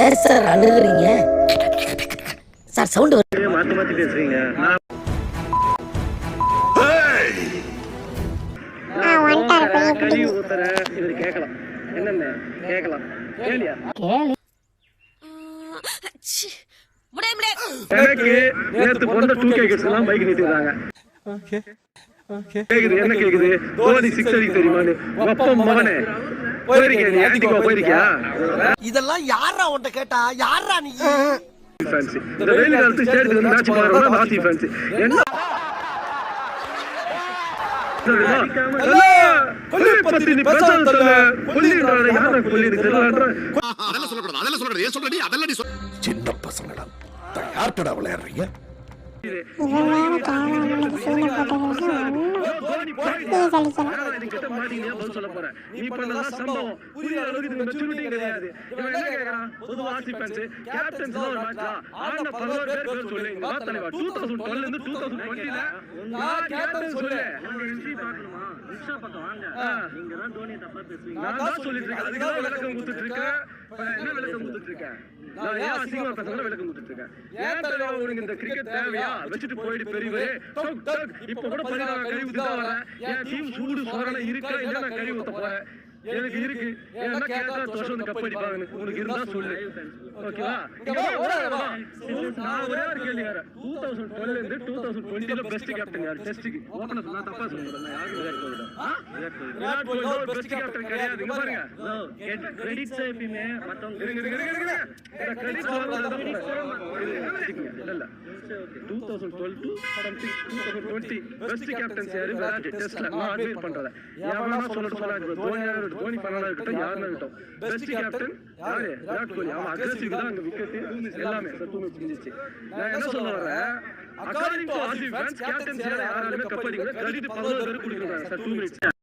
ஏன் sir அழுகுறீங்க? Sir sound மாத்தி மாத்தி பேசுறீங்க. கழி ஊத்துற இவரு கேட்கலாம். என்னென்ன கேட்கலாம்? கேளியா? எனக்கு நேத்து பொண்ணு 2K கிட்ஸ்லாம் பைக் நிறுத்திட்டாங்க. கேக்குது என்ன கேக்குது? தோனி 6 அடிக்க தெரியுமான்னு. அப்பம் மகனே போயிருக்கியா நீ? ஆன்டிகோ போயிருக்கியா? இதெல்லாம் யாரா உன்கிட்ட கேட்டா? யாரா நீ? ஃபேன்சி இந்த வெயில் காலத்து ஸ்டேடியத்துல வந்து மேட்ச் பாக்குறவங்க வாசி ஃபேன்சி. என்ன கொல்லி பத்தி நீ பேசாத கொல்லின்றானே. யாரை கொல்லி தெரியலன்ற அதெல்லாம் சொல்லக்கூடாது. அதெல்லாம் சொல்றது ஏன் சொல்றடி? அதெல்லாம் நீ சின்ன பசங்களா யார்ட்டடா விளையாடுறீங்க? கிரிக்கெட் தேவையா வச்சுட்டு போயிட்டு பெரியவே இப்ப கூட கழிவு ஊத்த என் டீம் சூடு சோரணை இருக்கா இல்ல நான் கழிவு ஊத்த போறேன். எனக்கு இருக்கு. என்ன கேட்டா தோஷம் கப் அடிப்பாங்க. உனக்கு இருந்தா சொல்லு. ஓகேவா? நான் ஒரே ஒரு கேள்வி கேக்குறேன். 2012 இருந்து 2020ல பெஸ்ட் கேப்டன் யாரு? டெஸ்ட்க்கு ஓபனர் சொன்னா தப்பா சொல்றேன். நான் யாருக்கு விராட் கோலி தான் பெஸ்ட் கேப்டன் கிடையாது. இங்க பாருங்க. கிரெடிட்ஸ் எப்பவுமே மத்தவங்க கிரெடிட்ஸ் இல்ல 2012 to 2020 பெஸ்ட் கேப்டன்ஸ் யாரு? விராட். டெஸ்ட்ல நான் அட்வைஸ் பண்றேன். யாரா சொல்லலாம் தோனி பண்ணாலும் இருக்கட்டும் யாருமே இருக்கட்டும் பெஸ்ட் கேப்டன் யாரு? விராட் கோலி. அவன் அக்ரெசிவ் தான் அங்க விக்கெட் எல்லாமே சத்து முடிஞ்சிச்சு. நான் என்ன சொல்ல வரேன்? According to RCB fans captains யாராலுமே கப் அடிக்கல. கிரெடிட் 11 பேருக்கு கொடுக்குறாங்க சார் 2 மினிட்ஸ்.